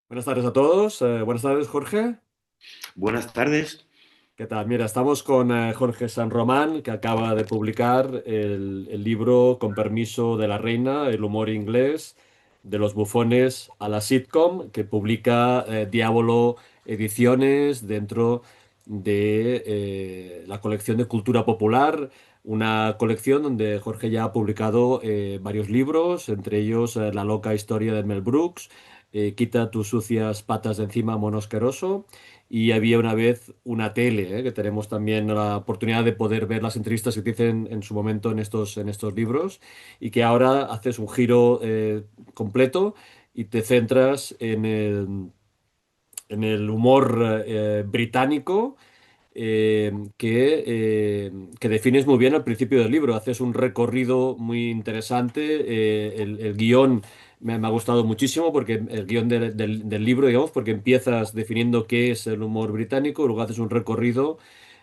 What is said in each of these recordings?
Buenas tardes a todos. Buenas tardes, Jorge. Buenas tardes. ¿Qué tal? Mira, estamos con Jorge San Román, que acaba de publicar el libro Con permiso de la reina, el humor inglés, de los bufones a la sitcom, que publica Diabolo Ediciones dentro de la colección de cultura popular, una colección donde Jorge ya ha publicado varios libros, entre ellos La loca historia de Mel Brooks, Quita tus sucias patas de encima, mono asqueroso. Y había una vez una tele, que tenemos también la oportunidad de poder ver las entrevistas que te dicen en su momento en estos libros, y que ahora haces un giro completo y te centras en el humor británico, que defines muy bien al principio del libro. Haces un recorrido muy interesante. El guión me ha gustado muchísimo, porque el guión del libro, digamos, porque empiezas definiendo qué es el humor británico, luego haces un recorrido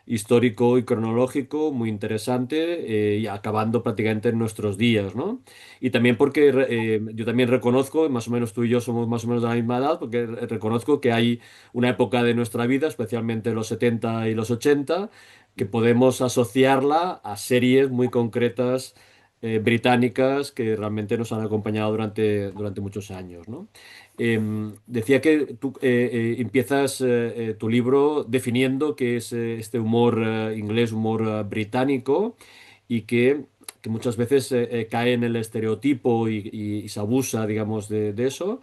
histórico y cronológico muy interesante, y acabando prácticamente en nuestros días, ¿no? Y también porque yo también reconozco, más o menos tú y yo somos más o menos de la misma edad, porque reconozco que hay una época de nuestra vida, especialmente los 70 y los 80, que podemos asociarla a series muy concretas británicas que realmente nos han acompañado durante muchos años, ¿no? Decía que tú empiezas tu libro definiendo qué es este humor inglés, humor británico, y que muchas veces cae en el estereotipo y se abusa, digamos, de eso,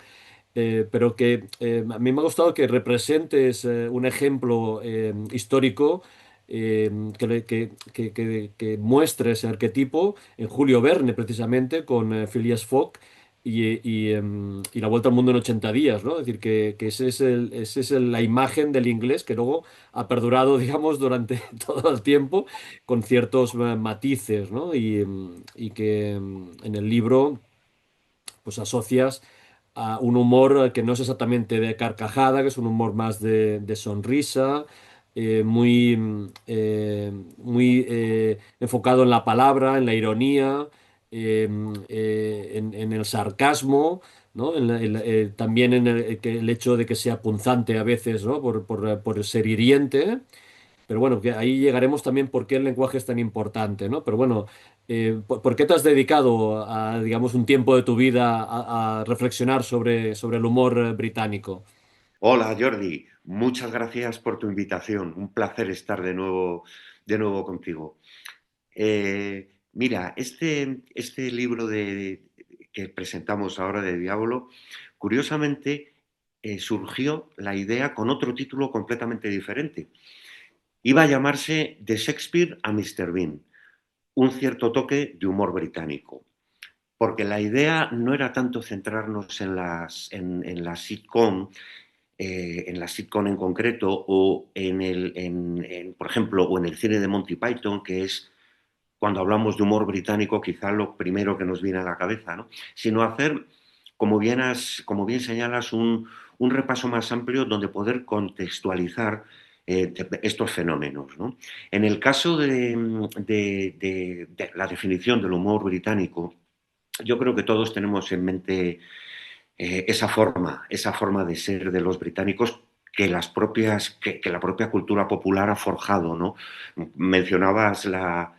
pero que a mí me ha gustado que representes un ejemplo histórico, que muestre ese arquetipo en Julio Verne, precisamente, con Phileas Fogg y La Vuelta al Mundo en 80 días, ¿no? Es decir, que ese es la imagen del inglés que luego ha perdurado, digamos, durante todo el tiempo, con ciertos matices, ¿no? Y que en el libro pues asocias a un humor que no es exactamente de carcajada, que es un humor más de sonrisa, muy enfocado en la palabra, en la ironía, en el sarcasmo, ¿no? También en el hecho de que sea punzante a veces, ¿no? Por ser hiriente. Pero bueno, que ahí llegaremos también por qué el lenguaje es tan importante, ¿no? Pero bueno, ¿por qué te has dedicado a, digamos, un tiempo de tu vida a reflexionar sobre el humor británico? Hola Jordi, muchas gracias por tu invitación. Un placer estar de nuevo contigo. Mira, este libro que presentamos ahora de Diablo, curiosamente surgió la idea con otro título completamente diferente. Iba a llamarse De Shakespeare a Mr. Bean, un cierto toque de humor británico. Porque la idea no era tanto centrarnos en la sitcom, en la sitcom en concreto, o por ejemplo, o en el cine de Monty Python, que es cuando hablamos de humor británico, quizá lo primero que nos viene a la cabeza, ¿no? Sino hacer, como bien señalas, un repaso más amplio donde poder contextualizar estos fenómenos, ¿no? En el caso de la definición del humor británico, yo creo que todos tenemos en mente esa forma de ser de los británicos que la propia cultura popular ha forjado, ¿no? Mencionabas la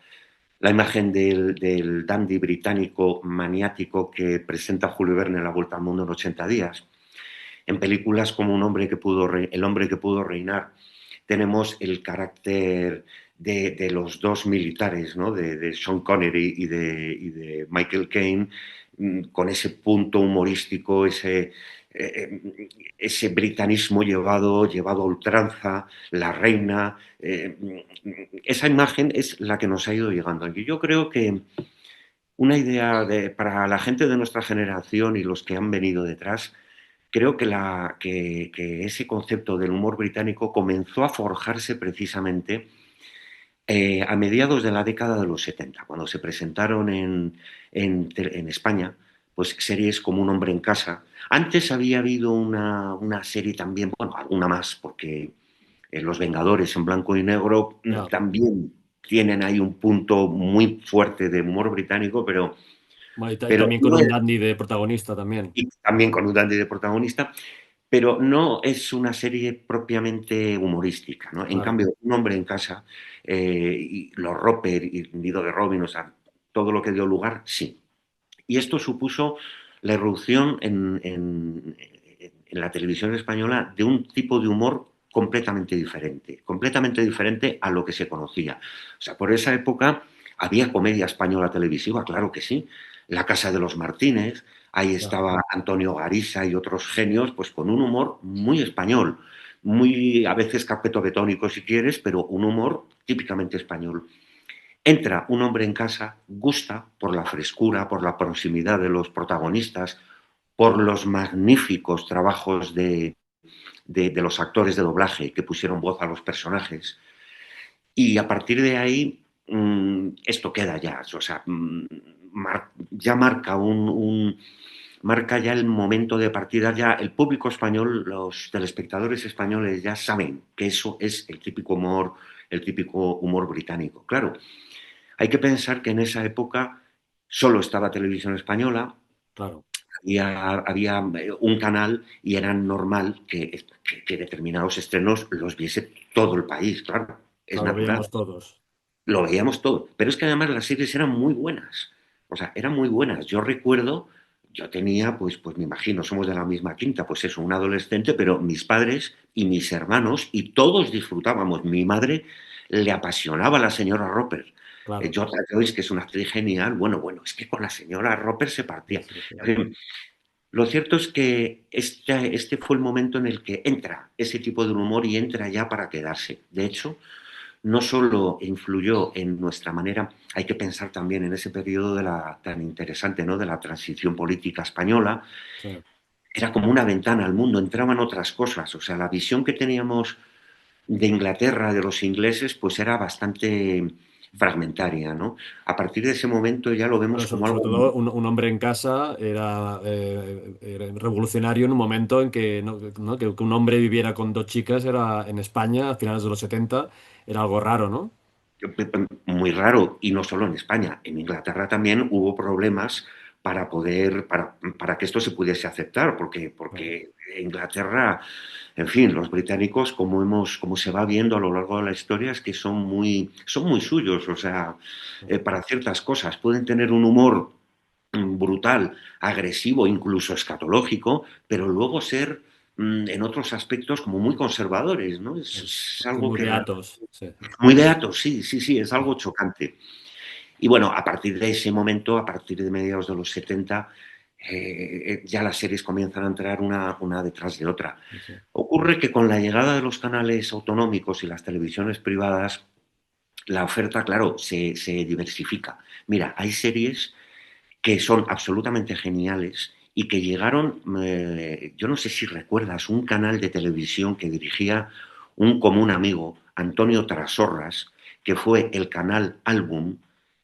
imagen del dandy británico maniático que presenta Julio Verne en La Vuelta al Mundo en 80 días. En películas como El hombre que pudo reinar, tenemos el carácter de los dos militares, ¿no? de Sean Connery y de Michael Caine, con ese punto humorístico, ese britanismo llevado a ultranza, la reina. Esa imagen es la que nos ha ido llegando. Y yo creo que una idea para la gente de nuestra generación y los que han venido detrás, creo que ese concepto del humor británico comenzó a forjarse precisamente a mediados de la década de los 70, cuando se presentaron en España pues series como Un hombre en casa. Antes había habido una serie también, bueno, alguna más, porque Los Vengadores en blanco y negro Ya. también tienen ahí un punto muy fuerte de humor británico, pero, Bueno, y pero también con no un era- dandy de protagonista también. y también con un dandy de protagonista, pero no es una serie propiamente humorística, ¿no? En Claro, cambio, Un hombre en casa, y los Roper y Nido de Robin, o sea, todo lo que dio lugar, sí. Y esto supuso la irrupción en la televisión española de un tipo de humor completamente diferente a lo que se conocía. O sea, por esa época había comedia española televisiva, claro que sí. La Casa de los Martínez, ahí claro. estaba Antonio Garisa y otros genios, pues con un humor muy español, muy a veces carpetobetónico si quieres, pero un humor típicamente español. Entra un hombre en casa, gusta por la frescura, por la proximidad de los protagonistas, por los magníficos trabajos de los actores de doblaje que pusieron voz a los personajes. Y a partir de ahí, esto queda ya, o sea, ya marca marca ya el momento de partida, ya el público español, los telespectadores españoles ya saben que eso es el típico humor británico. Claro, hay que pensar que en esa época solo estaba Televisión Española, Claro, había un canal y era normal que determinados estrenos los viese todo el país, claro, es claro, lo natural, veíamos todos. lo veíamos todo, pero es que además las series eran muy buenas, o sea, eran muy buenas. Yo recuerdo, yo tenía, pues me imagino, somos de la misma quinta, pues eso, un adolescente, pero mis padres y mis hermanos y todos disfrutábamos. Mi madre le apasionaba la señora Roper. Claro. Jota Joyce, que es una actriz genial, bueno, es que con la señora Roper se partía. Sí, sí. En fin, lo cierto es que este fue el momento en el que entra ese tipo de humor y entra ya para quedarse. De hecho, no solo influyó en nuestra manera, hay que pensar también en ese periodo tan interesante, ¿no? De la transición política española, Sí. era como una ventana al mundo, entraban otras cosas, o sea, la visión que teníamos de Inglaterra, de los ingleses, pues era bastante fragmentaria, ¿no? A partir de ese momento ya lo Bueno, vemos como sobre algo. todo un hombre en casa era revolucionario en un momento en que, ¿no? Que un hombre viviera con dos chicas era en España a finales de los 70 era algo raro, ¿no? Muy raro, y no solo en España, en Inglaterra también hubo problemas para que esto se pudiese aceptar, Claro. porque Inglaterra, en fin, los británicos, como se va viendo a lo largo de la historia, es que son muy suyos, o sea, para ciertas cosas pueden tener un humor brutal, agresivo, incluso escatológico, pero luego ser en otros aspectos como muy conservadores, ¿no? Es Sí, algo muy que beatos. Sí. muy beato, sí, sí, sí, es Sí, algo chocante. Y bueno, a partir de ese momento, a partir de mediados de los 70, ya las series comienzan a entrar una detrás de otra. sí, sí. Ocurre que con la llegada de los canales autonómicos y las televisiones privadas, la oferta, claro, se diversifica. Mira, hay series que son absolutamente geniales y que llegaron, yo no sé si recuerdas, un canal de televisión que dirigía un común amigo, Antonio Trasorras, que fue el canal Album,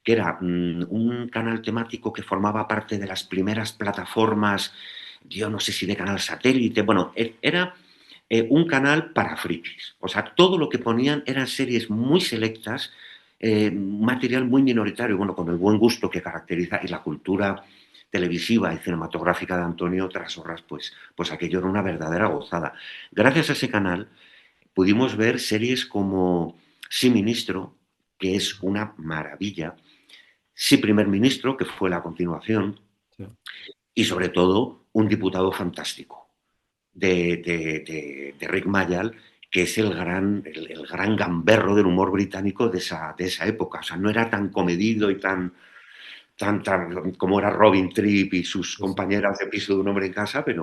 que era un canal temático que formaba parte de las primeras plataformas, yo no sé si de canal satélite, bueno, era un canal para frikis. O sea, todo lo que ponían eran series muy selectas, material muy minoritario, bueno, con el buen gusto que caracteriza y la cultura televisiva y cinematográfica de Antonio Trasorras, pues aquello era una verdadera gozada. Gracias a ese canal pudimos ver series como Sí Ministro, que es una maravilla, Sí Primer Ministro, que fue la continuación, Sí. y sobre todo un diputado fantástico de Rick Mayall, que es el gran gamberro del humor británico de esa época. O sea, no era tan comedido y tan como era Robin Tripp y sus Sí, sí. compañeras de piso de un hombre en casa, Es que,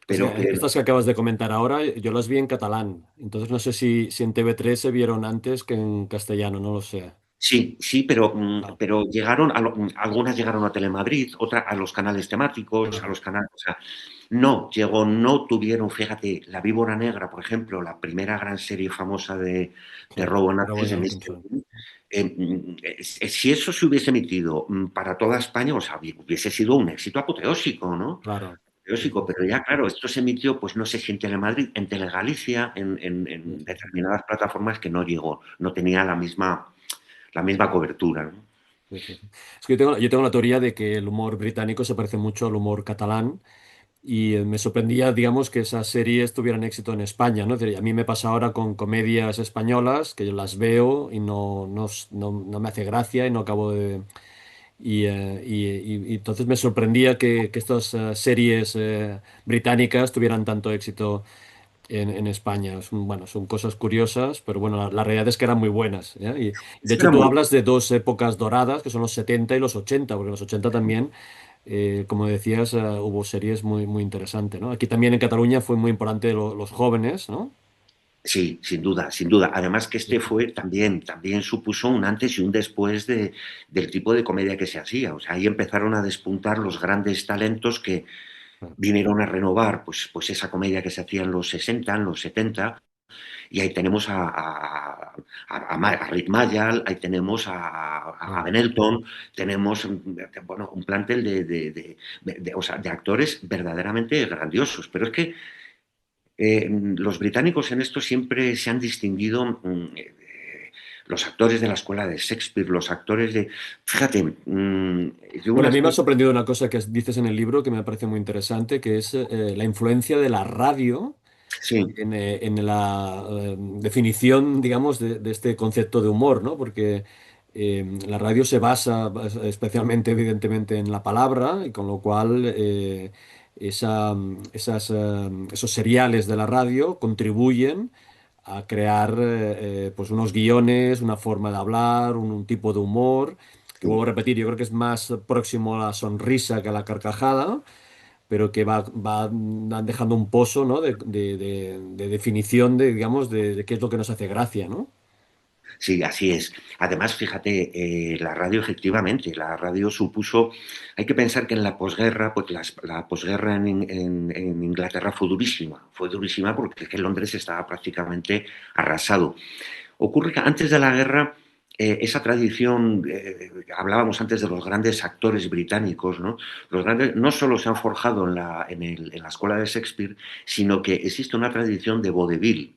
pero que estas que acabas de comentar ahora, yo las vi en catalán. Entonces no sé si en TV3 se vieron antes que en castellano, no lo sé. sí, sí, Ah, pero algunas llegaron a Telemadrid, otras a los canales temáticos, a ajá. los canales, o sea, no tuvieron, fíjate, La Víbora Negra, por ejemplo, la primera gran serie famosa Sí. de Rowan Rowan Atkinson, Atkinson. si eso se hubiese emitido para toda España, o sea, hubiese sido un éxito apoteósico, ¿no? Claro. Sí, Apoteósico, sí, pero sí. ya claro, esto se emitió, pues no sé si en Telemadrid, en Telegalicia, Sí, en sí, sí. determinadas plataformas que no llegó, no tenía la misma cobertura, ¿no? Sí, sí, sí. Es que yo tengo la teoría de que el humor británico se parece mucho al humor catalán y me sorprendía, digamos, que esas series tuvieran éxito en España, ¿no? Es decir, a mí me pasa ahora con comedias españolas que yo las veo y no me hace gracia y no acabo de... y entonces me sorprendía que estas series británicas tuvieran tanto éxito en España. Bueno, son cosas curiosas, pero bueno, la realidad es que eran muy buenas, ¿ya? Y de Es que hecho era tú muy... hablas de dos épocas doradas, que son los 70 y los 80 porque en los 80 también, como decías, hubo series muy interesantes, ¿no? Aquí también en Cataluña fue muy importante los jóvenes, ¿no? Sí, sin duda, sin duda. Además que Sí. este fue también supuso un antes y un después del tipo de comedia que se hacía. O sea, ahí empezaron a despuntar los grandes talentos que vinieron a renovar pues esa comedia que se hacía en los 60, en los 70. Y ahí tenemos a Rick Mayall, ahí tenemos a Claro. Ben Elton, tenemos bueno, un plantel o sea, de actores verdaderamente grandiosos. Pero es que los británicos en esto siempre se han distinguido, los actores de la escuela de Shakespeare, los actores de... Fíjate, yo Bueno, a unas mí me ha películas... sorprendido una cosa que dices en el libro que me parece muy interesante, que es la influencia de la radio Sí, en la definición, digamos, de este concepto de humor, ¿no? Porque la radio se basa especialmente, evidentemente, en la palabra y con lo cual esos seriales de la radio contribuyen a crear pues unos guiones, una forma de hablar, un tipo de humor, que vuelvo a sí. repetir, yo creo que es más próximo a la sonrisa que a la carcajada, pero que va dejando un pozo, ¿no? de definición de, digamos, de qué es lo que nos hace gracia, ¿no? Sí, así es. Además, fíjate, la radio efectivamente, la radio supuso, hay que pensar que en la posguerra, pues la posguerra en Inglaterra fue durísima porque es que Londres estaba prácticamente arrasado. Ocurre que antes de la guerra, esa tradición, hablábamos antes de los grandes actores británicos, ¿no? Los grandes no solo se han forjado en la escuela de Shakespeare, sino que existe una tradición de vodevil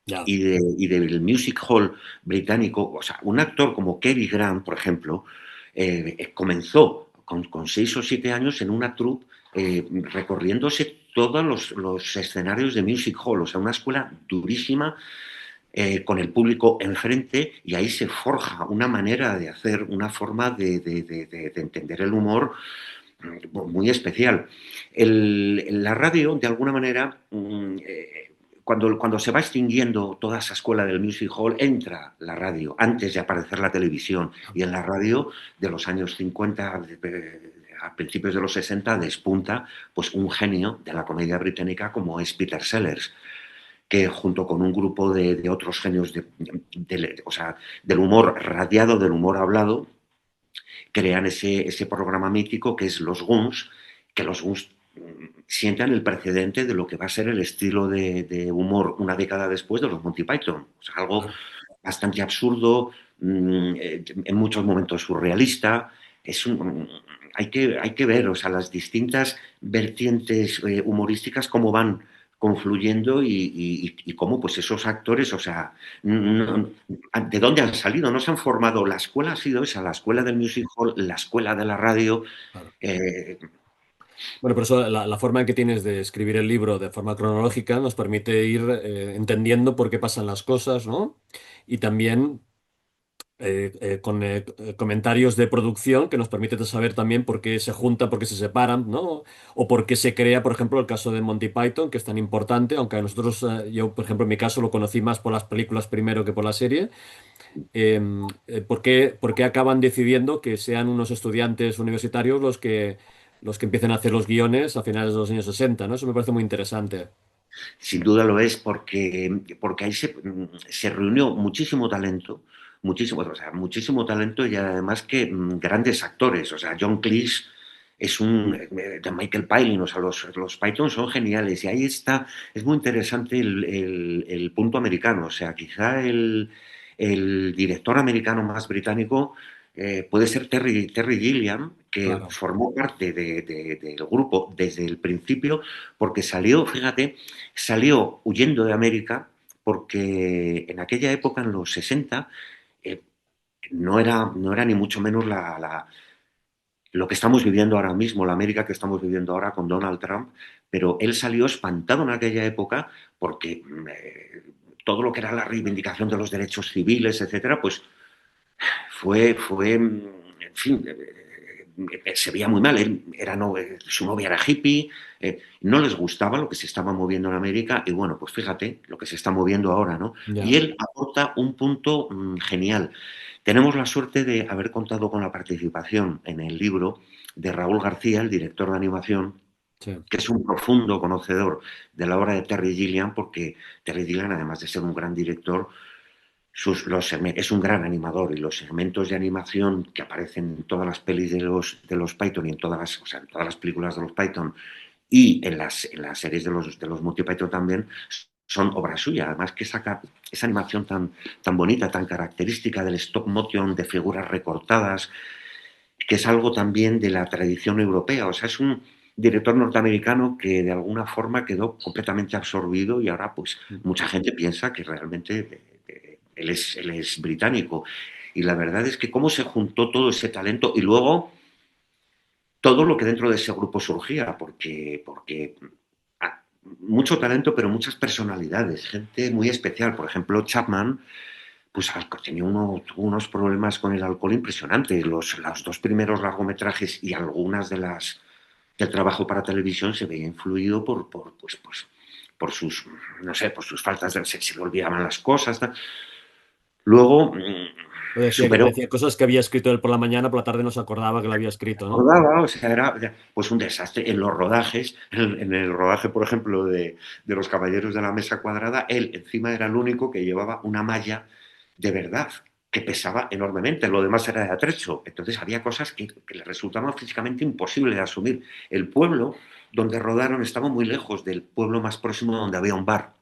Ya. y del music hall británico. O sea, un actor como Cary Grant, por ejemplo, comenzó con 6 o 7 años en una troupe, recorriéndose todos los escenarios de music hall, o sea, una escuela durísima, con el público enfrente, y ahí se forja una manera de hacer, una forma de entender el humor muy especial. La radio, de alguna manera, cuando se va extinguiendo toda esa escuela del music hall, entra la radio antes de aparecer la televisión. Y en la radio de los años 50 a principios de los 60 despunta pues un genio de la comedia británica como es Peter Sellers, que junto con un grupo de otros genios o sea, del humor radiado, del humor hablado, crean ese programa mítico que es Los Goons, que los Goons sientan el precedente de lo que va a ser el estilo de humor una década después de los Monty Python. O sea, algo bastante absurdo, en muchos momentos surrealista. Hay que ver, o sea, las distintas vertientes humorísticas cómo van confluyendo y cómo pues esos actores, o sea, no, ¿de dónde han salido? No se han formado. La escuela ha sido esa, la escuela del music hall, la escuela de la radio. Claro. eh, Bueno, por eso la forma en que tienes de escribir el libro de forma cronológica nos permite ir entendiendo por qué pasan las cosas, ¿no? Y también con comentarios de producción que nos permiten saber también por qué se juntan, por qué se separan, ¿no? O por qué se crea, por ejemplo, el caso de Monty Python, que es tan importante, aunque a nosotros, yo, por ejemplo, en mi caso lo conocí más por las películas primero que por la serie. ¿Por qué acaban decidiendo que sean unos estudiantes universitarios los que empiecen a hacer los guiones a finales de los años 60, ¿no? Eso me parece muy interesante. Sin duda lo es porque ahí se reunió muchísimo talento y además que grandes actores. O sea, John Cleese es de Michael Palin, o sea, los Python son geniales y ahí está, es muy interesante el punto americano. O sea, quizá el director americano más británico puede ser Terry Gilliam, que Claro. formó parte del grupo desde el principio, porque salió, fíjate, salió huyendo de América porque en aquella época, en los 60, no era ni mucho menos lo que estamos viviendo ahora mismo, la América que estamos viviendo ahora con Donald Trump, pero él salió espantado en aquella época porque todo lo que era la reivindicación de los derechos civiles, etcétera, pues en fin, se veía muy mal. Él era su novia era hippie, no les gustaba lo que se estaba moviendo en América y bueno, pues fíjate lo que se está moviendo ahora, ¿no? Y Ya, él aporta un punto genial. Tenemos la suerte de haber contado con la participación en el libro de Raúl García, el director de animación, sí. que es un profundo conocedor de la obra de Terry Gilliam, porque Terry Gilliam, además de ser un gran director, es un gran animador y los segmentos de animación que aparecen en todas las pelis de los Python y en todas las, o sea, en todas las películas de los Python y en las series de los Monty Python también son obra suya. Además que esa animación tan bonita, tan característica del stop motion, de figuras recortadas, que es algo también de la tradición europea. O sea, es un director norteamericano que de alguna forma quedó completamente absorbido y ahora pues mucha gente piensa que realmente él es británico. Y la verdad es que cómo se juntó todo ese talento y luego todo lo que dentro de ese grupo surgía, porque mucho talento, pero muchas personalidades, gente muy especial. Por ejemplo, Chapman, pues tenía tuvo unos problemas con el alcohol impresionantes. Los dos primeros largometrajes y algunas del trabajo para televisión se veía influido por sus, no sé, por sus faltas de se le olvidaban las cosas. Tal. Luego superó. Decía cosas que había escrito él por la mañana, por la tarde no se acordaba que lo había escrito, ¿no? Rodaba, o sea, era pues un desastre en los rodajes, en el rodaje, por ejemplo, de Los Caballeros de la Mesa Cuadrada, él encima era el único que llevaba una malla de verdad, que pesaba enormemente, lo demás era de atrecho. Entonces había cosas que le resultaban físicamente imposibles de asumir. El pueblo donde rodaron estaba muy lejos del pueblo más próximo donde había un bar.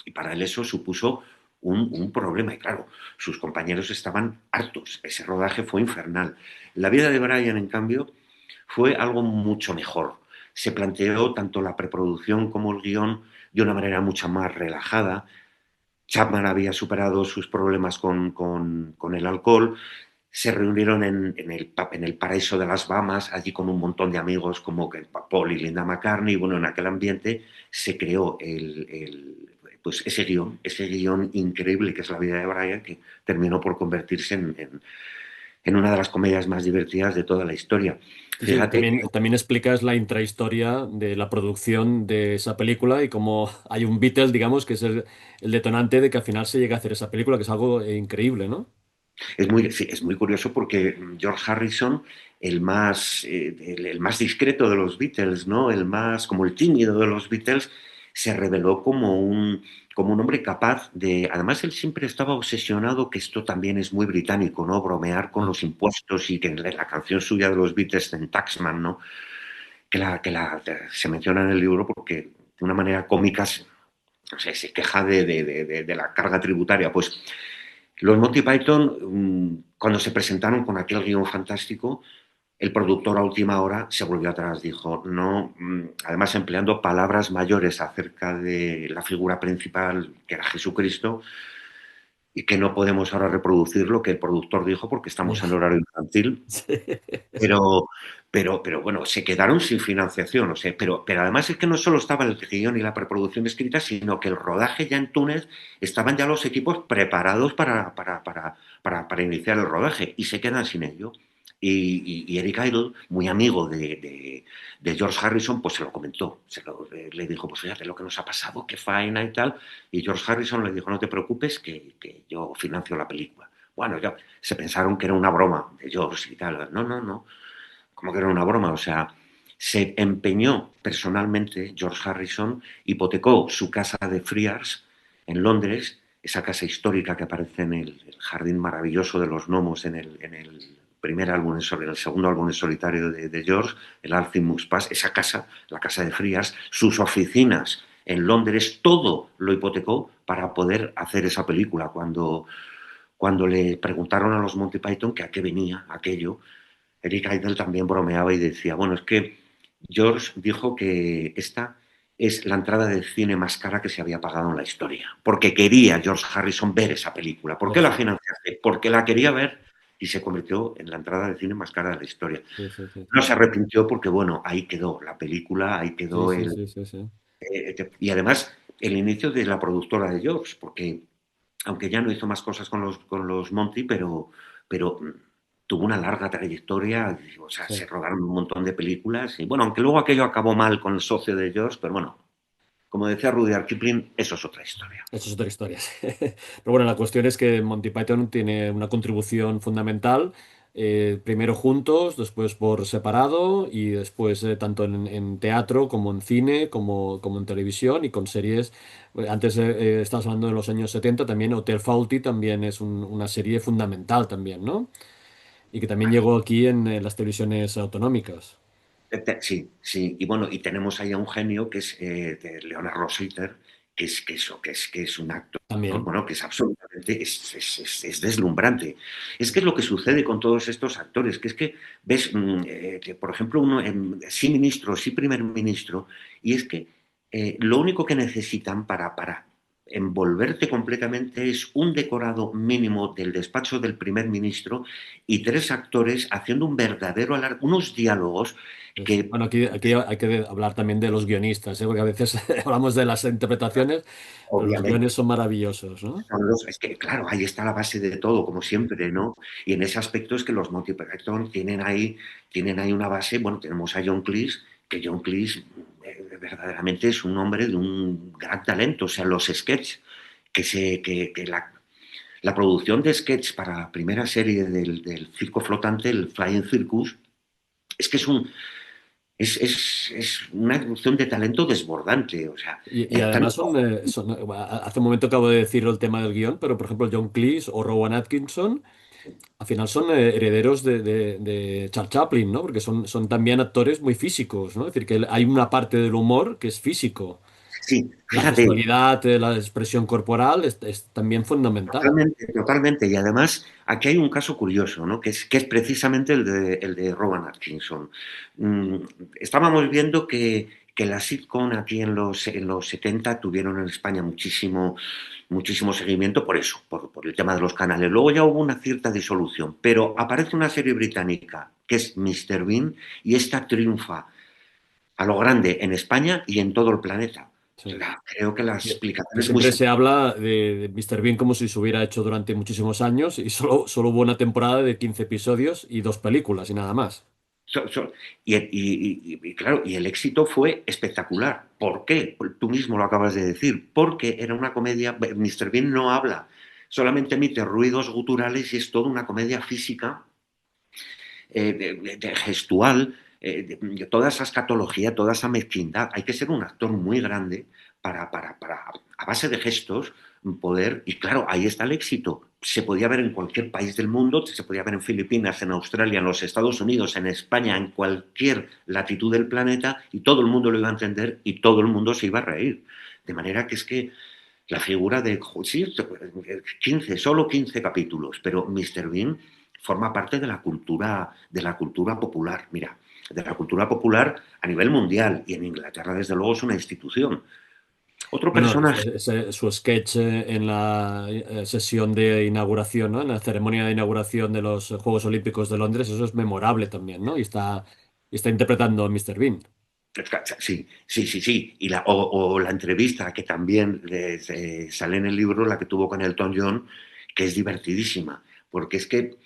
Y para él eso supuso un problema. Y claro, sus compañeros estaban hartos. Ese rodaje fue infernal. La vida de Brian, en cambio, fue algo mucho mejor. Se planteó tanto la preproducción como el guión de una manera mucho más relajada. Chapman había superado sus problemas con el alcohol. Se reunieron en el paraíso de las Bahamas, allí con un montón de amigos como Paul y Linda McCartney. Y bueno, en aquel ambiente se creó pues ese guión increíble que es La vida de Brian, que terminó por convertirse en una de las comedias más divertidas de toda la historia. Sí, sí, Fíjate que también explicas la intrahistoria de la producción de esa película y cómo hay un Beatles, digamos, que es el detonante de que al final se llegue a hacer esa película, que es algo increíble, ¿no? sí, es muy curioso porque George Harrison, el más discreto de los Beatles, ¿no? Como el tímido de los Beatles, se reveló como un hombre capaz de. Además, él siempre estaba obsesionado, que esto también es muy británico, ¿no? Bromear con Mm. los impuestos y que en la canción suya de los Beatles, en Taxman, ¿no? Se menciona en el libro porque de una manera cómica no sé, se queja de la carga tributaria. Pues los Monty Python, cuando se presentaron con aquel guión fantástico, el productor a última hora se volvió atrás, dijo, no, además empleando palabras mayores acerca de la figura principal, que era Jesucristo, y que no podemos ahora reproducir lo que el productor dijo porque estamos en Ya. horario infantil, Sí. pero, pero bueno, se quedaron sin financiación, o sea, pero además es que no solo estaba el guión y la preproducción escrita, sino que el rodaje ya en Túnez estaban ya los equipos preparados para iniciar el rodaje y se quedan sin ello. Y Eric Idle, muy amigo de George Harrison, pues se lo comentó, le dijo, pues fíjate lo que nos ha pasado, qué faena y tal, y George Harrison le dijo, no te preocupes, que yo financio la película. Bueno, ya se pensaron que era una broma de George y tal. No, no, no. Como que era una broma. O sea, se empeñó personalmente, George Harrison, hipotecó su casa de Friars en Londres, esa casa histórica que aparece en el jardín maravilloso de los gnomos en el primer álbum, en el segundo álbum en solitario de George, el Alcimus Pass, esa casa, la casa de Friars, sus oficinas en Londres, todo lo hipotecó para poder hacer esa película. Cuando le preguntaron a los Monty Python que a qué venía aquello, Eric Idle también bromeaba y decía, bueno, es que George dijo que esta es la entrada de cine más cara que se había pagado en la historia, porque quería George Harrison ver esa película. ¿Por qué la Lógico. financiaste? Porque la quería ver y se convirtió en la entrada de cine más cara de la historia. Sí, sí, sí, No sí. se arrepintió porque, bueno, ahí quedó la película, ahí Sí, quedó sí, el... sí, sí, sí. y además el inicio de la productora de Jobs, porque aunque ya no hizo más cosas con los Monty, pero tuvo una larga trayectoria, o sea, Sí. se rodaron un montón de películas, y bueno, aunque luego aquello acabó mal con el socio de Jobs, pero bueno, como decía Rudyard Kipling, eso es otra historia. Eso es otra historia. Sí. Pero bueno, la cuestión es que Monty Python tiene una contribución fundamental, primero juntos, después por separado y después tanto en teatro como en cine, como en televisión y con series. Antes estabas hablando de los años 70, también Hotel Fawlty también es una serie fundamental también, ¿no? Y que también llegó aquí en las televisiones autonómicas. Sí, sí, y bueno, y tenemos ahí a un genio que es de Leonard Rositer, que es un actor, También. bueno, que es absolutamente, es deslumbrante. Es que es lo que sucede con todos estos actores, que es que ves, que, por ejemplo, uno, sí ministro, sí primer ministro, y es que lo único que necesitan para envolverte completamente es un decorado mínimo del despacho del primer ministro y tres actores haciendo un verdadero alarde, unos diálogos Sí, sí. que Bueno, aquí hay que hablar también de los guionistas, ¿eh? Porque a veces hablamos de las interpretaciones, pero los guiones obviamente son maravillosos, ¿no? son los, es que claro, ahí está la base de todo, como siempre, ¿no? Y en ese aspecto es que los Monty Python tienen ahí una base, bueno, tenemos a John Cleese, que John Cleese verdaderamente es un hombre de un gran talento, o sea, los sketches que la producción de sketch para la primera serie del circo flotante, el Flying Circus, es que es una erupción de talento desbordante, o sea, Y además tanto, hace un momento acabo de decirlo el tema del guión, pero por ejemplo John Cleese o Rowan Atkinson, al final son herederos de Charles Chaplin, ¿no? Porque son también actores muy físicos, ¿no? Es decir, que hay una parte del humor que es físico. sí, La fíjate, gestualidad, la expresión corporal es también fundamental. totalmente, totalmente. Y además, aquí hay un caso curioso, ¿no? Que es precisamente el de Rowan Atkinson. Mm, estábamos viendo que la sitcom aquí en los 70 tuvieron en España muchísimo seguimiento por eso, por el tema de los canales. Luego ya hubo una cierta disolución, pero aparece una serie británica que es Mr. Bean y esta triunfa a lo grande en España y en todo el planeta. Sí. Creo que la Que explicación es muy siempre se sencilla. habla de Mr. Bean como si se hubiera hecho durante muchísimos años y solo hubo una temporada de 15 episodios y dos películas y nada más. Y claro, y el éxito fue espectacular. ¿Por qué? Pues tú mismo lo acabas de decir. Porque era una comedia. Mr. Bean no habla, solamente emite ruidos guturales y es toda una comedia física, gestual, de toda esa escatología, toda esa mezquindad. Hay que ser un actor muy grande a base de gestos, poder. Y claro, ahí está el éxito. Se podía ver en cualquier país del mundo, se podía ver en Filipinas, en Australia, en los Estados Unidos, en España, en cualquier latitud del planeta, y todo el mundo lo iba a entender y todo el mundo se iba a reír. De manera que es que la figura de, sí, 15, solo 15 capítulos, pero Mr. Bean forma parte de la cultura popular, mira, de la cultura popular a nivel mundial y en Inglaterra desde luego es una institución. Otro Bueno, personaje, su sketch en la sesión de inauguración, ¿no? En la ceremonia de inauguración de los Juegos Olímpicos de Londres, eso es memorable también, ¿no? Y está interpretando a Mr. Bean. sí, sí, sí, sí, o la entrevista que también sale en el libro, la que tuvo con Elton John, que es divertidísima, porque es que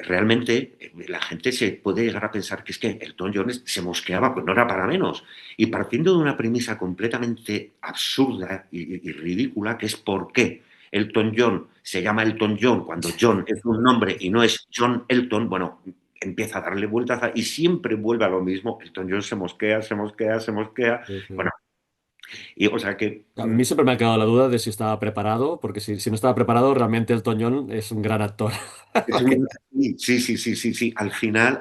realmente la gente se puede llegar a pensar que es que Elton John se mosqueaba, pues no era para menos. Y partiendo de una premisa completamente absurda y ridícula, que es por qué Elton John se llama Elton John cuando John es un nombre y no es John Elton, bueno, empieza a darle vueltas y siempre vuelve a lo mismo. Elton John se mosquea, se mosquea, se mosquea. Sí, sí. Bueno, y o sea que A mí siempre me ha quedado la duda de si estaba preparado, porque si no estaba preparado, realmente el Toñón es un gran actor. sí, sí, sí, sí, sí. Al final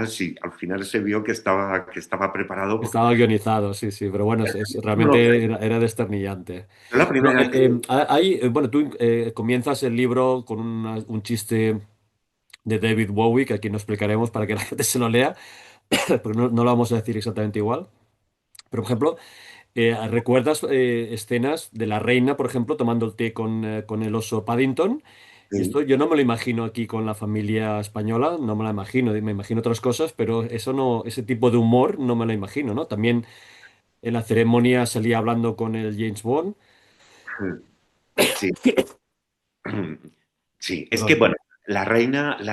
sí, al final se vio que estaba preparado porque Estaba guionizado, sí, sí, pero bueno, no lo realmente crees. era desternillante. Yo la Bueno, primera que bueno, tú comienzas el libro con un chiste de David Bowie, que aquí no explicaremos para que la gente se lo lea, porque no lo vamos a decir exactamente igual. Pero, por ejemplo, ¿recuerdas escenas de la reina, por ejemplo, tomando el té con el oso Paddington? y esto yo no me lo imagino aquí con la familia española, no me la imagino, me imagino otras cosas, pero eso no, ese tipo de humor no me lo imagino, ¿no? También en la ceremonia salía hablando con el James Bond. Sí. Sí, es que Perdón. bueno, la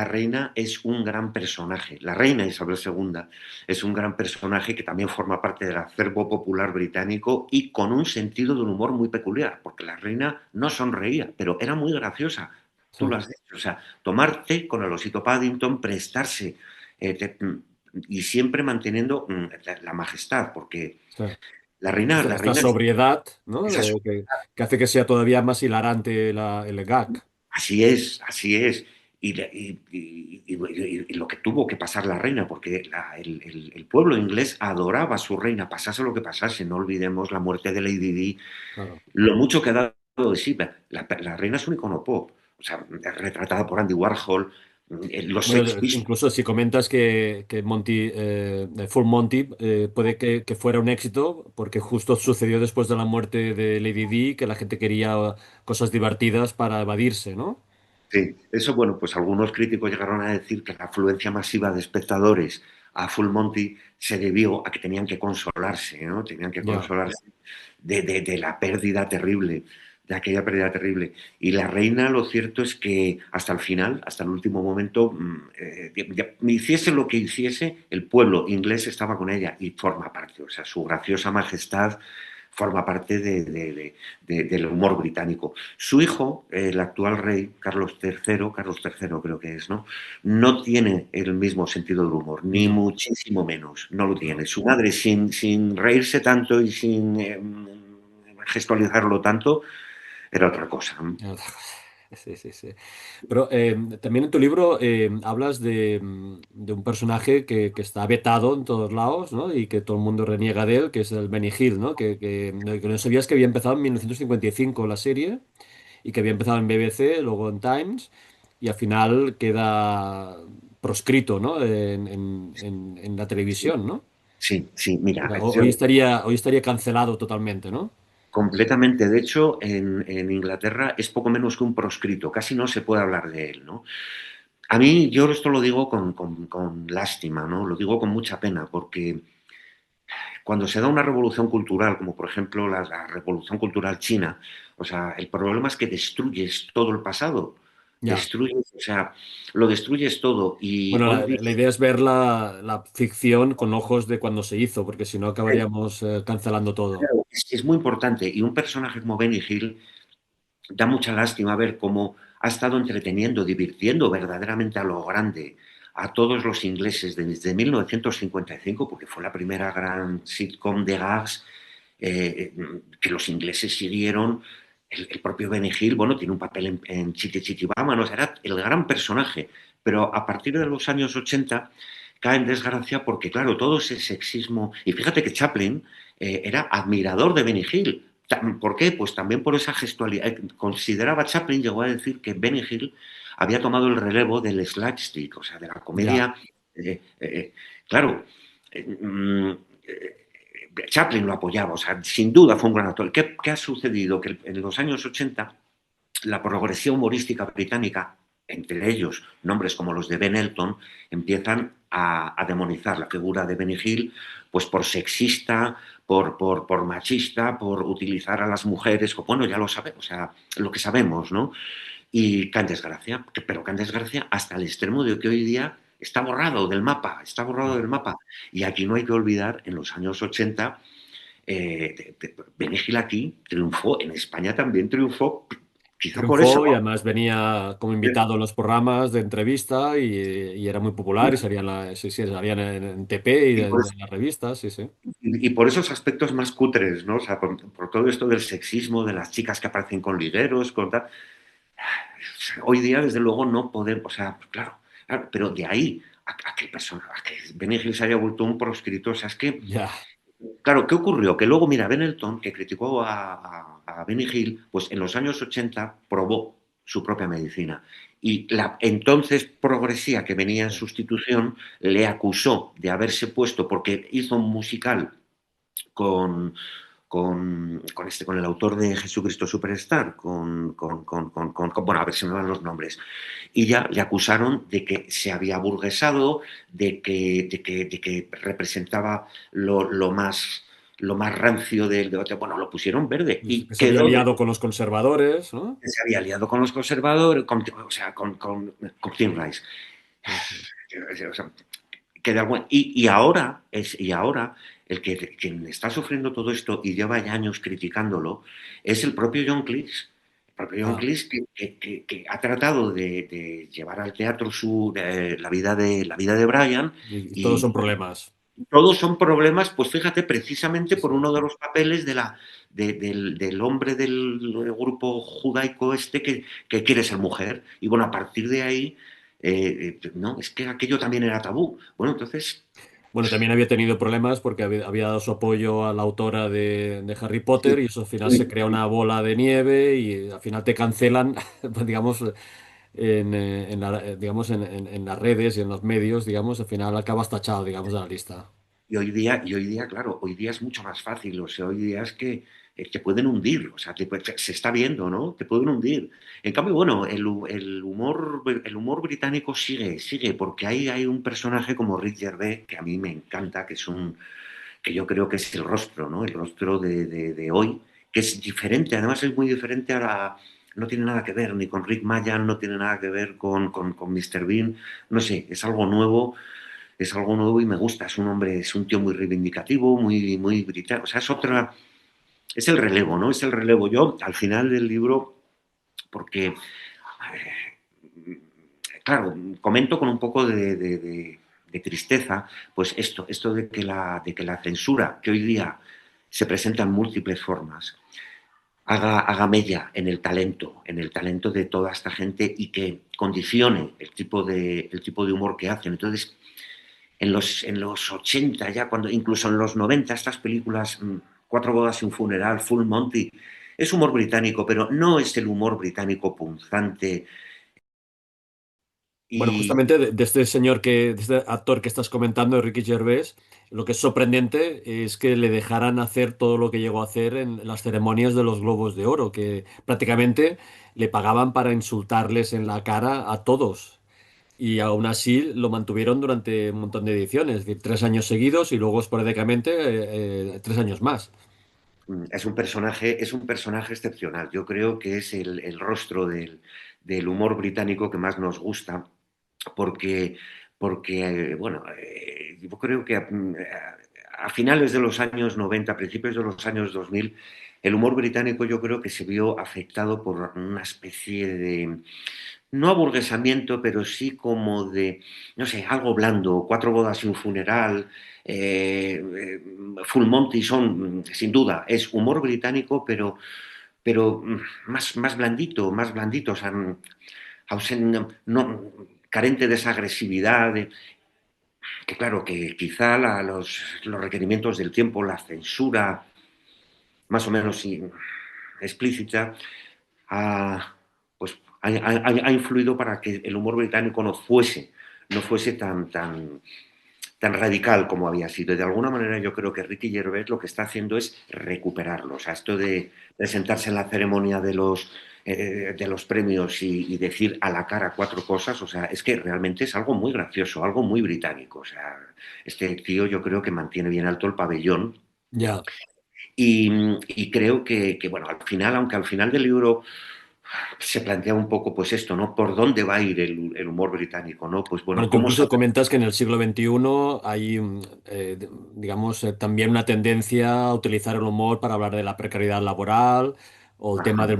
reina es un gran personaje. La reina Isabel II es un gran personaje que también forma parte del acervo popular británico y con un sentido del humor muy peculiar, porque la reina no sonreía, pero era muy graciosa. Sí, Tú lo has dicho, o sea, tomar té con el osito Paddington, prestarse y siempre manteniendo la majestad, porque sí. la Esta reina sobriedad, ¿no? esa Que hace que sea todavía más hilarante el gag. así es, así es. Y lo que tuvo que pasar la reina, porque el pueblo inglés adoraba a su reina, pasase lo que pasase. No olvidemos la muerte de Lady Di, Claro. lo mucho que ha dado de sí. La reina es un icono pop, o sea, retratada por Andy Warhol, los Bueno, Sex Pistols. incluso si comentas que Monty, Full Monty, puede que fuera un éxito, porque justo sucedió después de la muerte de Lady Di, que la gente quería cosas divertidas para evadirse, ¿no? Sí, eso, bueno, pues algunos críticos llegaron a decir que la afluencia masiva de espectadores a Full Monty se debió a que tenían que consolarse, ¿no? Tenían que Ya. consolarse de la pérdida terrible, de aquella pérdida terrible. Y la reina, lo cierto es que hasta el final, hasta el último momento, hiciese lo que hiciese, el pueblo inglés estaba con ella y forma parte, o sea, su graciosa majestad forma parte del humor británico. Su hijo, el actual rey, Carlos III creo que es, ¿no? No tiene el mismo sentido del humor, ni No, muchísimo menos, no lo no. tiene. Su madre, sin reírse tanto y sin gestualizarlo tanto, era otra cosa. Sí, sí, sí. Pero también en tu libro hablas de un personaje que está vetado en todos lados, ¿no? Y que todo el mundo reniega de él, que es el Benny Hill, ¿no? Que no sabías que había empezado en 1955 la serie y que había empezado en BBC, luego en Times, y al final queda proscrito, ¿no? En la Sí, televisión, ¿no? sí, sí, O mira, sea, yo hoy estaría cancelado totalmente, ¿no? completamente. De hecho, en Inglaterra es poco menos que un proscrito, casi no se puede hablar de él, ¿no? A mí, yo esto lo digo con lástima, ¿no? Lo digo con mucha pena, porque cuando se da una revolución cultural, como por ejemplo la revolución cultural china, o sea, el problema es que destruyes todo el pasado, Ya. destruyes, o sea, lo destruyes todo y Bueno, hoy la día idea es ver la ficción con ojos de cuando se hizo, porque si no acabaríamos cancelando todo. es muy importante y un personaje como Benny Hill da mucha lástima ver cómo ha estado entreteniendo, divirtiendo verdaderamente a lo grande a todos los ingleses desde 1955, porque fue la primera gran sitcom de gags que los ingleses siguieron. El propio Benny Hill, bueno, tiene un papel en Chitty Chitty Bama, ¿no? Era el gran personaje, pero a partir de los años 80 cae en desgracia porque, claro, todo ese sexismo, y fíjate que Chaplin era admirador de Benny Hill. ¿Por qué? Pues también por esa gestualidad. Consideraba Chaplin, llegó a decir que Benny Hill había tomado el relevo del slapstick, o sea, de la Ya. comedia. eh, eh, claro, eh, mm, eh, Chaplin lo apoyaba, o sea, sin duda fue un gran actor. ¿Qué ha sucedido? Que en los años 80 la progresión humorística británica, entre ellos nombres como los de Ben Elton, empiezan a demonizar la figura de Benny Hill pues por sexista, por machista, por utilizar a las mujeres, bueno, ya lo sabemos, o sea, lo que sabemos, ¿no? Y caen desgracia, pero caen desgracia hasta el extremo de que hoy día está borrado del mapa, está borrado del mapa. Y aquí no hay que olvidar, en los años 80, Benny Hill aquí triunfó, en España también triunfó, quizá por eso, Triunfó y además venía como invitado en los programas de entrevista y era muy popular y salían, sí, sí, salían en TP y y por, en las revistas, sí, sí. y por esos aspectos más cutres, ¿no? O sea, por todo esto del sexismo, de las chicas que aparecen con ligueros, con tal. Hoy día, desde luego, no podemos, o sea, claro, claro, pero de ahí a que Benny Hill se haya vuelto un proscrito, o sea, es que Ya. claro, ¿qué ocurrió? Que luego, mira, Ben Elton, que criticó a Benny Hill, pues en los años 80 probó su propia medicina. Y la entonces progresía que venía en sustitución le acusó de haberse puesto, porque hizo un musical con, con el autor de Jesucristo Superstar, bueno, a ver si me van los nombres, y ya le acusaron de que se había aburguesado, de que representaba lo más rancio del debate. Bueno, lo pusieron verde y Que se había quedó liado con los conservadores, ¿no? que se había aliado con los conservadores, o sea, con Tim Rice. Ujú. O sea, y ahora quien está sufriendo todo esto y lleva ya años criticándolo es el propio John Cleese. El propio John Ah, Cleese que ha tratado de llevar al teatro la vida de Brian y todos son y problemas. todos son problemas, pues fíjate, precisamente Sí, por sí. uno de los papeles del hombre del grupo judaico este que quiere ser mujer. Y bueno, a partir de ahí, no, es que aquello también era tabú. Bueno, entonces, Bueno, también había tenido problemas porque había dado su apoyo a la autora de Harry sí, Potter y eso al final se sí, crea sí. una bola de nieve y al final te cancelan, pues, digamos, digamos, en las redes y en los medios, digamos, al final acabas tachado, digamos, de la lista. Y hoy día, claro, hoy día es mucho más fácil. O sea, hoy día es que te pueden hundir. O sea, se está viendo, ¿no? Te pueden hundir. En cambio, bueno, el humor británico sigue, porque ahí hay un personaje como Rick Gervais que a mí me encanta, que yo creo que es el rostro, ¿no? El rostro de hoy, que es diferente. Además, es muy diferente no tiene nada que ver ni con Rick Mayall, no tiene nada que ver con Mr. Bean. No sé, es algo nuevo y me gusta. Es un hombre, es un tío muy reivindicativo, muy, muy británico. O sea, es el relevo, ¿no? Es el relevo. Yo, al final del libro, porque, claro, comento con un poco de tristeza, pues esto de que la censura, que hoy día se presenta en múltiples formas, haga mella en el talento de toda esta gente y que condicione el tipo de humor que hacen. Entonces, en los 80 ya, incluso en los 90 estas películas, Cuatro bodas y un funeral, Full Monty, es humor británico, pero no es el humor británico punzante Bueno, y justamente de este señor de este actor que estás comentando, Ricky Gervais, lo que es sorprendente es que le dejaran hacer todo lo que llegó a hacer en las ceremonias de los Globos de Oro, que prácticamente le pagaban para insultarles en la cara a todos. Y aún así lo mantuvieron durante un montón de ediciones, es decir, 3 años seguidos y luego esporádicamente 3 años más. es un personaje excepcional. Yo creo que es el rostro del humor británico que más nos gusta porque, bueno, yo creo que a finales de los años 90, a principios de los años 2000, el humor británico yo creo que se vio afectado por una especie de, no aburguesamiento, pero sí como de, no sé, algo blando, Cuatro bodas y un funeral, Full Monty son, sin duda, es humor británico, pero más blandito, o sea, carente de esa agresividad, que claro, que quizá los requerimientos del tiempo, la censura más o menos explícita, ha, pues, ha influido para que el humor británico no fuese tan radical como había sido. Y de alguna manera yo creo que Ricky Gervais lo que está haciendo es recuperarlo. O sea, esto de presentarse en la ceremonia de los premios y decir a la cara cuatro cosas, o sea, es que realmente es algo muy gracioso, algo muy británico. O sea, este tío yo creo que mantiene bien alto el pabellón Ya. y creo que, bueno, aunque al final del libro se plantea un poco, pues esto, ¿no? ¿Por dónde va a ir el humor británico, ¿no? Pues bueno, Bueno, tú ¿cómo incluso saber? comentas que en el siglo XXI hay, digamos, también una tendencia a utilizar el humor para hablar de la precariedad laboral o el tema Ajá. de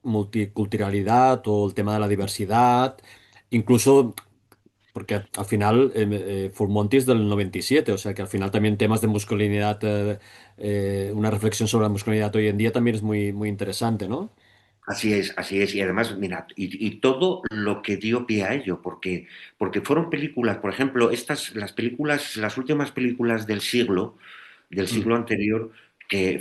multiculturalidad o el tema de la diversidad. Incluso, porque al final Full Monty es del 97, o sea que al final también temas de masculinidad, una reflexión sobre la masculinidad hoy en día también es muy, muy interesante, ¿no? Así es, así es. Y además, mira, y todo lo que dio pie a ello, porque fueron películas, por ejemplo, las últimas películas del Mm. siglo anterior, que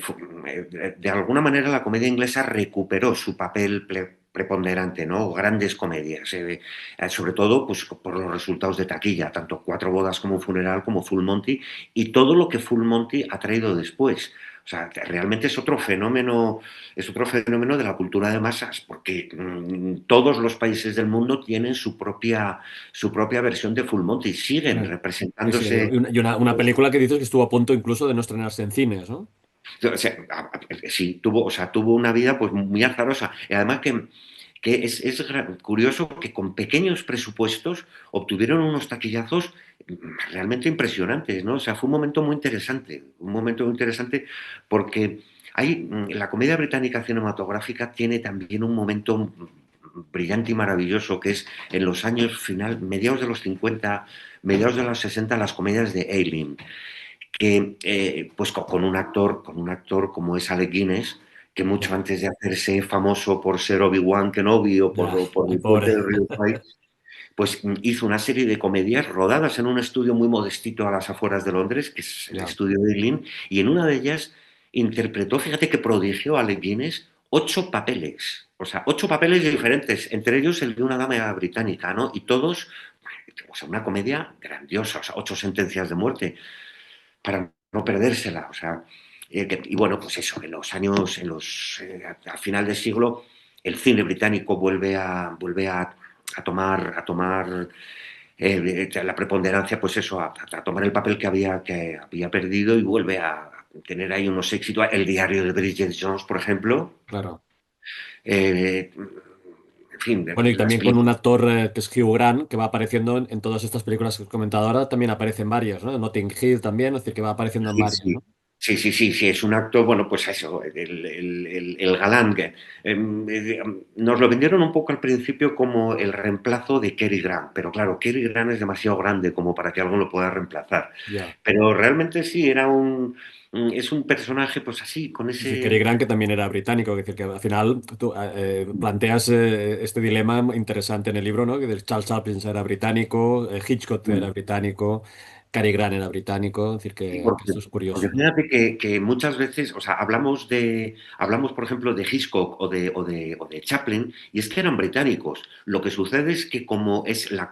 de alguna manera la comedia inglesa recuperó su papel preponderante, ¿no? Grandes comedias, sobre todo pues, por los resultados de taquilla, tanto Cuatro bodas como Funeral como Full Monty, y todo lo que Full Monty ha traído después. O sea, realmente es otro fenómeno de la cultura de masas, porque todos los países del mundo tienen su propia versión de Full Monty, siguen Sí, sí, representándose. y una película que dices que estuvo a punto incluso de no estrenarse en cines, ¿no? O sea, sí, o sea, tuvo una vida pues muy azarosa. Y además que curioso que con pequeños presupuestos obtuvieron unos taquillazos realmente impresionantes, ¿no? O sea, fue un momento muy interesante porque la comedia británica cinematográfica tiene también un momento brillante y maravilloso que es en los años mediados de los 50, mediados de los 60, las comedias de Eileen que pues con un actor como es Alec Guinness, que mucho Ya, antes de hacerse famoso por ser Obi-Wan Kenobi ya, o por ay, el puente pobre. del río Kwai, pues hizo una serie de comedias rodadas en un estudio muy modestito a las afueras de Londres, que es el Ya, estudio de Ealing, y en una de ellas interpretó, fíjate que prodigió a Alec Guinness 8 papeles, o sea, 8 papeles diferentes, entre ellos el de una dama británica, ¿no? Y todos, o sea, una comedia grandiosa, o sea, 8 sentencias de muerte para no perdérsela. O sea, y bueno, pues eso, al final del siglo, el cine británico vuelve a tomar la preponderancia, pues eso, a tomar el papel que había perdido y vuelve a tener ahí unos éxitos. El diario de Bridget Jones, por ejemplo. claro. En fin, Bueno, y las también con un películas. actor que es Hugh Grant, que va apareciendo en todas estas películas que he comentado ahora, también aparecen varias, ¿no? En Notting Hill también, es decir, que va apareciendo en Sí, varias, ¿no? sí. Sí, sí, sí, sí, es un acto, bueno, pues eso, el galán. Nos lo vendieron un poco al principio como el reemplazo de Cary Grant, pero claro, Cary Grant es demasiado grande como para que algo lo pueda reemplazar. Ya. Pero realmente sí, es un personaje pues así, con Sí, sí, Cary ese. Grant, que también era británico, es decir, que al final tú planteas este dilema interesante en el libro, ¿no? Que Charles Chaplin era británico, Hitchcock era británico, Cary Grant era británico, es decir, Sí, que porque, esto es porque curioso, ¿no? fíjate que muchas veces, o sea, hablamos, por ejemplo, de Hitchcock o de Chaplin, y es que eran británicos. Lo que sucede es que como es la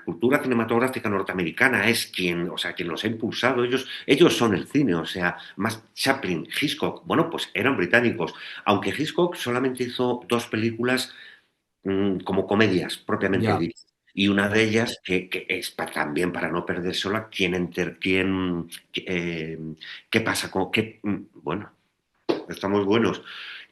cultura cinematográfica norteamericana es quien, o sea, quien los ha impulsado, ellos son el cine, o sea, más Chaplin, Hitchcock, bueno, pues eran británicos. Aunque Hitchcock solamente hizo 2 películas como comedias propiamente Ya, dichas. Y una de ya. ellas, que es también para no perdérsela, ¿qué pasa con, bueno, estamos buenos,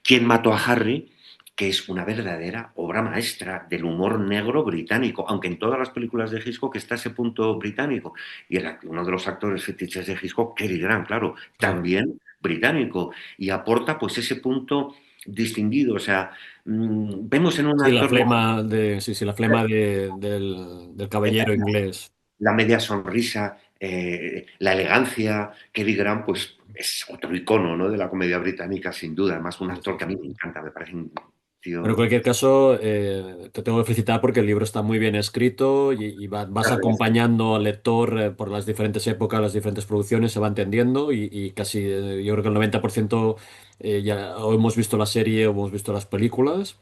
quién mató a Harry? Que es una verdadera obra maestra del humor negro británico, aunque en todas las películas de Hitchcock está ese punto británico. Y uno de los actores fetiches de Hitchcock, Cary Grant, claro, Claro. también británico, y aporta pues ese punto distinguido. O sea, vemos en un Sí, la actor como flema de, sí, sí, la flema del caballero la, inglés. la media sonrisa, la elegancia. Cary Grant, pues es otro icono, ¿no? De la comedia británica, sin duda. Además, un Sí, actor sí, que a mí sí. me encanta, me parece un Pero en tío. cualquier caso, te tengo que felicitar porque el libro está muy bien escrito y vas Muchas gracias. acompañando al lector por las diferentes épocas, las diferentes producciones, se va entendiendo y casi, yo creo que el 90% ya o hemos visto la serie o hemos visto las películas.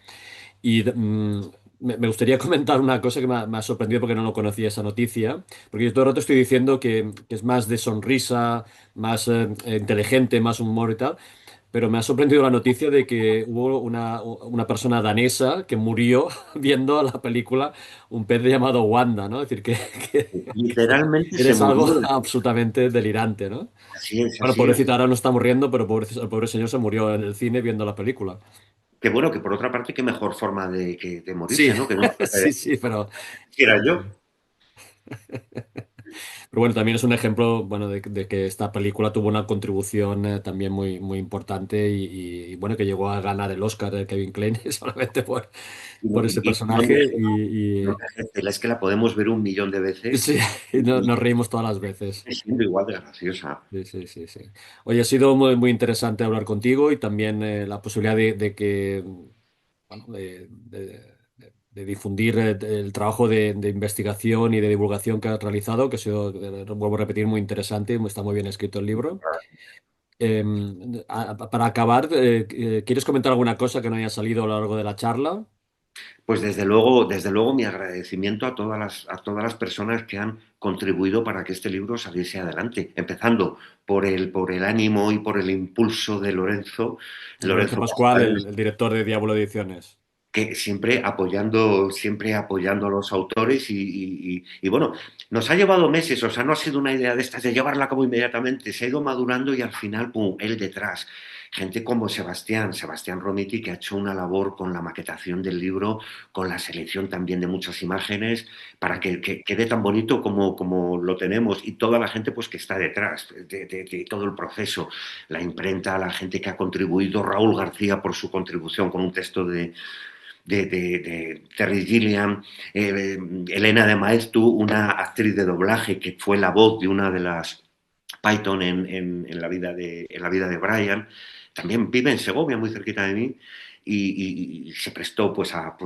Y me gustaría comentar una cosa que me ha sorprendido porque no lo conocía esa noticia, porque yo todo el rato estoy diciendo que es más de sonrisa, más inteligente, más humor y tal. Pero me ha sorprendido la noticia de que hubo una persona danesa que murió viendo la película Un pez llamado Wanda, ¿no? Es decir, que Literalmente se eres algo murió. absolutamente delirante, ¿no? Así es, Bueno, así es. pobrecita, ahora no está muriendo, pero el pobre señor se murió en el cine viendo la película. Que bueno, que por otra parte, qué mejor forma de Sí, morirse, ¿no? Que no sí, sí, pero... quisiera yo. Pero bueno, también es un ejemplo, bueno, de que esta película tuvo una contribución también muy, muy importante bueno, que llegó a ganar el Oscar de Kevin Kline solamente por ese No personaje envejece, no envejece. Es que la podemos ver 1 millón de veces sí, y y nos reímos todas las veces. sigue siendo igual de graciosa. Sí, sí, sí, sí. Oye, ha sido muy, muy interesante hablar contigo y también la posibilidad de que, bueno, de difundir el trabajo de investigación y de divulgación que has realizado, que ha sido, vuelvo a repetir, muy interesante y está muy bien escrito el libro. Para acabar, ¿quieres comentar alguna cosa que no haya salido a lo largo de la charla? Pues desde luego mi agradecimiento a todas las personas que han contribuido para que este libro saliese adelante, empezando por el ánimo y por el impulso de Lorenzo, Lorenzo Lorenzo Pascual, Pascual, el director de Diablo Ediciones. que siempre apoyando a los autores y bueno, nos ha llevado meses, o sea, no ha sido una idea de estas de llevarla a cabo inmediatamente, se ha ido madurando y al final, pum, él detrás. Gente como Sebastián Romiti, que ha hecho una labor con la maquetación del libro, con la selección también de muchas imágenes, para que quede tan bonito como lo tenemos, y toda la gente pues que está detrás de todo el proceso, la imprenta, la gente que ha contribuido, Raúl García por su contribución con un texto de Terry Gilliam, Elena de Maeztu, una actriz de doblaje que fue la voz de una de las Python en la vida de Brian, también vive en Segovia, muy cerquita de mí, y se prestó pues a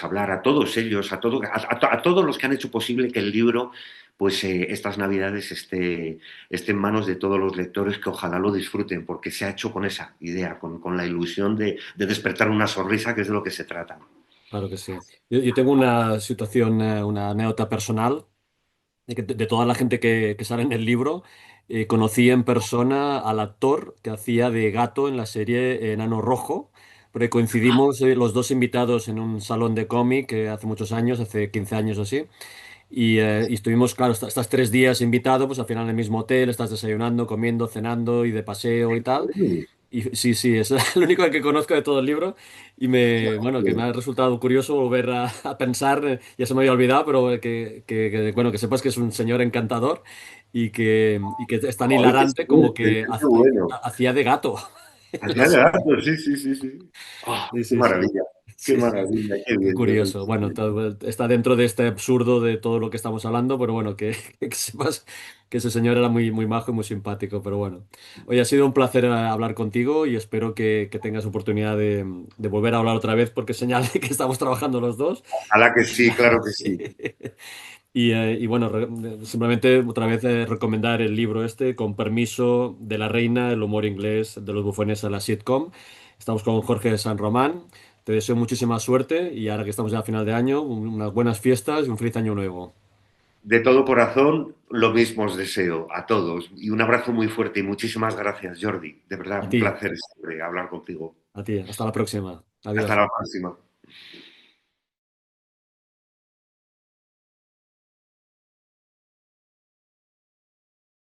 hablar a todos ellos, a todos los que han hecho posible que el libro, pues estas navidades esté en manos de todos los lectores, que ojalá lo disfruten, porque se ha hecho con esa idea, con la ilusión de despertar una sonrisa, que es de lo que se trata. Claro que sí. Yo tengo una situación, una anécdota personal de toda la gente que sale en el libro. Conocí en persona al actor que hacía de gato en la serie Enano Rojo, porque coincidimos los dos invitados en un salón de cómic hace muchos años, hace 15 años o así. Y estuvimos, claro, estás 3 días invitado, pues al final en el mismo hotel, estás desayunando, comiendo, cenando y de paseo y tal. Y sí, sí, es lo único que conozco de todo el libro y bueno, que me ha resultado curioso volver a pensar, ya se me había olvidado, pero bueno, que sepas que es un señor encantador y que es tan Joder, qué hilarante como suerte, que qué bueno. hacía de gato en la Hacía de serie. gato, sí, sí, sí, sí. Ah, Sí, sí, sí. qué Sí, sí. maravilla, qué Qué bien, Jordi. curioso. Bueno, está dentro de este absurdo de todo lo que estamos hablando, pero bueno, que sepas que ese señor era muy, muy majo y muy simpático. Pero bueno, hoy ha sido un placer hablar contigo y espero que tengas oportunidad de volver a hablar otra vez porque es señal de que estamos trabajando los dos. Ojalá que sí, claro que Sí. sí. Y bueno, simplemente otra vez recomendar el libro este, Con permiso de la reina, el humor inglés de los bufones a la sitcom. Estamos con Jorge de San Román. Te deseo muchísima suerte y ahora que estamos ya a final de año, unas buenas fiestas y un feliz año nuevo. De todo corazón, lo mismo os deseo a todos. Y un abrazo muy fuerte y muchísimas gracias, Jordi. De verdad, A un ti, placer siempre hablar contigo. a ti. Hasta la próxima. Hasta Adiós. la próxima.